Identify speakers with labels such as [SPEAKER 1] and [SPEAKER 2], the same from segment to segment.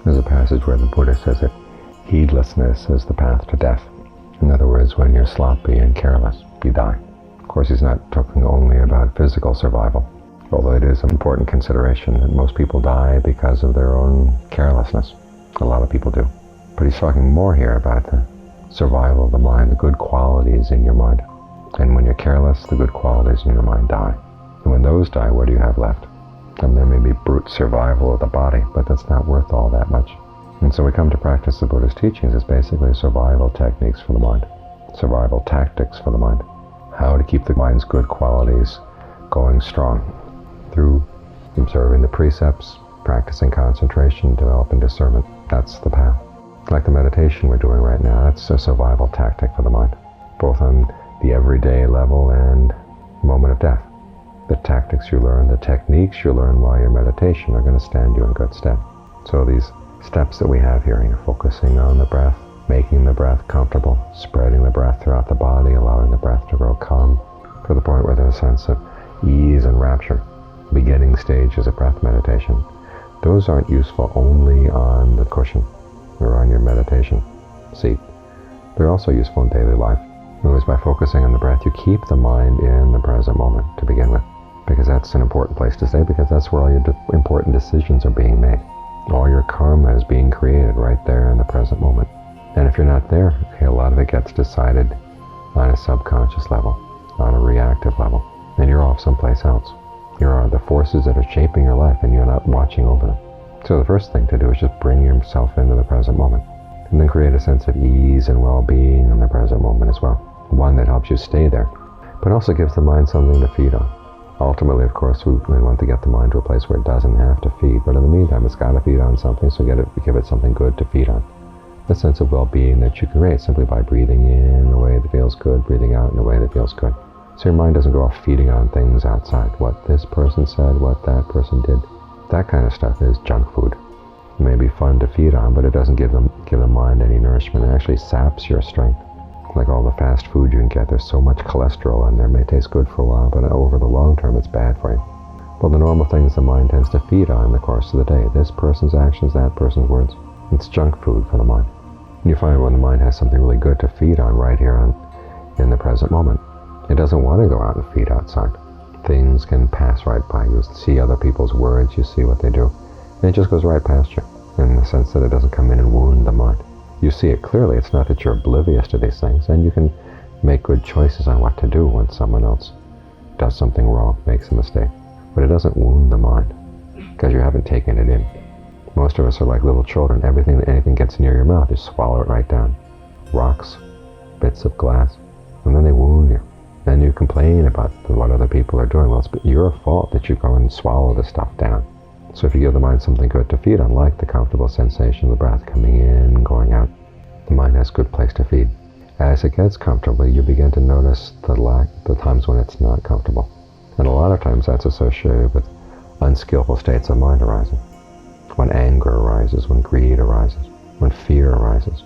[SPEAKER 1] There's a passage where the Buddha says that heedlessness is the path to death. In other words, when you're sloppy and careless, you die. Of course, he's not talking only about physical survival, although it is an important consideration that most people die because of their own carelessness. A lot of people do. But he's talking more here about the survival of the mind, the good qualities in your mind. And when you're careless, the good qualities in your mind die. And when those die, what do you have left? And there may be brute survival of the body, but that's not worth all that much. And so we come to practice the Buddha's teachings as basically survival techniques for the mind, survival tactics for the mind. How to keep the mind's good qualities going strong through observing the precepts, practicing concentration, developing discernment. That's the path. Like the meditation we're doing right now, that's a survival tactic for the mind, both on the everyday level and moment of death. The tactics you learn, the techniques you learn while you're meditation are going to stand you in good stead. So these steps that we have here, you're focusing on the breath, making the breath comfortable, spreading the breath throughout the body, allowing the breath to grow calm to the point where there's a sense of ease and rapture. Beginning stages of breath meditation. Those aren't useful only on the cushion or on your meditation seat. They're also useful in daily life. In other words, by focusing on the breath, you keep the mind in the present moment to begin with, because that's an important place to stay, because that's where all your important decisions are being made. All your karma is being created right there in the present moment. And if you're not there, okay, a lot of it gets decided on a subconscious level, on a reactive level, and you're off someplace else. Here are the forces that are shaping your life, and you're not watching over them. So the first thing to do is just bring yourself into the present moment, and then create a sense of ease and well-being in the present moment as well. One that helps you stay there, but also gives the mind something to feed on. Ultimately, of course, we want to get the mind to a place where it doesn't have to feed, but in the meantime, it's got to feed on something, so give it something good to feed on. The sense of well-being that you create simply by breathing in a way that feels good, breathing out in a way that feels good. So your mind doesn't go off feeding on things outside. What this person said, what that person did, that kind of stuff is junk food. It may be fun to feed on, but it doesn't give the mind any nourishment. It actually saps your strength. Like all the fast food you can get, there's so much cholesterol in there. It may taste good for a while, but over the long term, it's bad for you. Well, the normal things the mind tends to feed on in the course of the day. This person's actions, that person's words. It's junk food for the mind. And you find when the mind has something really good to feed on right here in the present moment, it doesn't want to go out and feed outside. Things can pass right by. You see other people's words, you see what they do, and it just goes right past you, in the sense that it doesn't come in and wound the mind. You see it clearly. It's not that you're oblivious to these things, and you can make good choices on what to do when someone else does something wrong, makes a mistake. But it doesn't wound the mind, because you haven't taken it in. Most of us are like little children. Anything gets near your mouth, you swallow it right down. Rocks, bits of glass, and then they wound you. Then you complain about what other people are doing. Well, it's your fault that you go and swallow the stuff down. So if you give the mind something good to feed on, like the comfortable sensation of the breath coming in and going out, the mind has a good place to feed. As it gets comfortable, you begin to notice the times when it's not comfortable. And a lot of times that's associated with unskillful states of mind arising. When anger arises, when greed arises, when fear arises,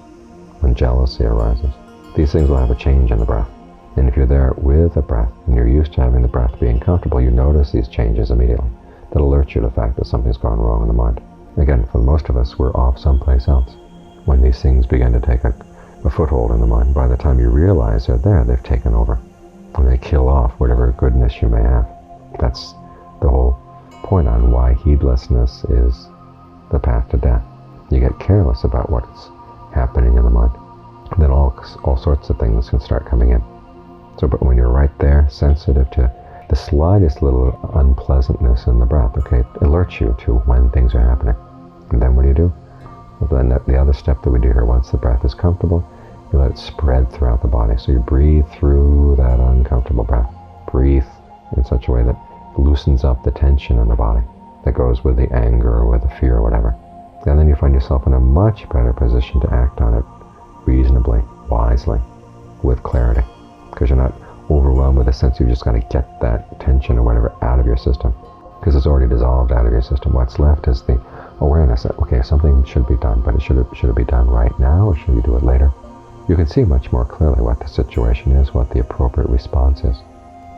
[SPEAKER 1] when jealousy arises. These things will have a change in the breath. And if you're there with the breath, and you're used to having the breath being comfortable, you notice these changes immediately. That alert you to the fact that something's gone wrong in the mind. Again, for most of us, we're off someplace else. When these things begin to take a foothold in the mind, by the time you realize they're there, they've taken over. And they kill off whatever goodness you may have. That's the whole point on why heedlessness is the path to death. You get careless about what's happening in the mind. And then all sorts of things can start coming in. So, but when you're right there, sensitive to the slightest little unpleasantness in the breath, okay, it alerts you to when things are happening. And then what do? Well, then the other step that we do here, once the breath is comfortable, you let it spread throughout the body. So you breathe through that uncomfortable breath. Breathe in such a way that loosens up the tension in the body that goes with the anger or with the fear or whatever. And then you find yourself in a much better position to act on it reasonably, wisely, with clarity, because you're not overwhelmed with a sense you've just got to get that tension or whatever out of your system, because it's already dissolved out of your system. What's left is the awareness that, okay, something should be done, but should it be done right now, or should we do it later? You can see much more clearly what the situation is, what the appropriate response is.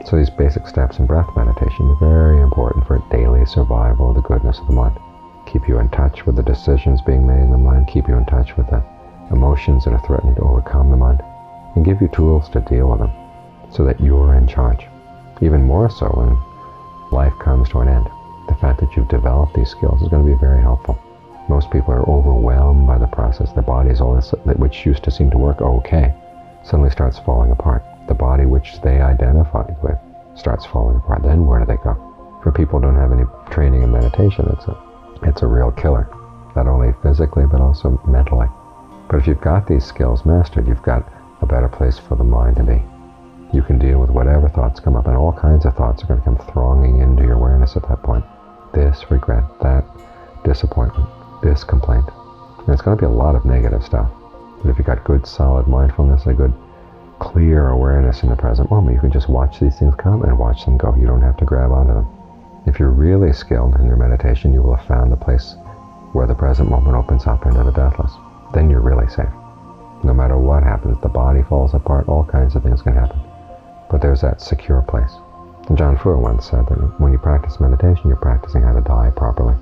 [SPEAKER 1] So these basic steps in breath meditation are very important for daily survival of the goodness of the mind. keep you in touch with the decisions being made in the mind, keep you in touch with the emotions that are threatening to overcome the mind, and give you tools to deal with them so that you're in charge. Even more so when life comes to an end. The fact that you've developed these skills is going to be very helpful. Most people are overwhelmed by the process. Their bodies, all this, which used to seem to work okay, suddenly starts falling apart. The body which they identified with starts falling apart. Then where do they go? For people who don't have any training in meditation, it's a real killer. Not only physically, but also mentally. But if you've got these skills mastered, you've got a better place for the mind to be. You can deal with whatever thoughts come up, and all kinds of thoughts are going to come thronging into your awareness at that point. This regret, that disappointment, this complaint. And it's going to be a lot of negative stuff. But if you've got good, solid mindfulness, a good, clear awareness in the present moment, you can just watch these things come and watch them go. You don't have to grab onto them. If you're really skilled in your meditation, you will have found the place where the present moment opens up into the deathless. Then you're really safe. No matter what happens, the body falls apart, all kinds of things can happen. But there's that secure place. And John Fuhr once said that when you practice meditation, you're practicing how to die properly.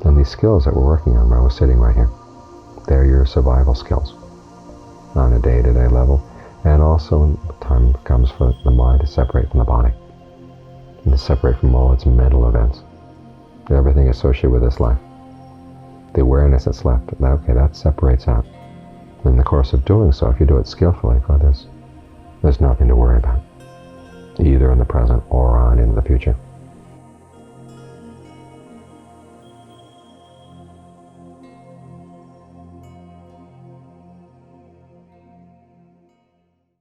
[SPEAKER 1] And these skills that we're working on, where we're sitting right here, they're your survival skills on a day-to-day level. And also when time comes for the mind to separate from the body and to separate from all its mental events, everything associated with this life. The awareness that's left, okay, that separates out. In the course of doing so, if you do it skillfully, there's nothing to worry about, either in the present or on into the future.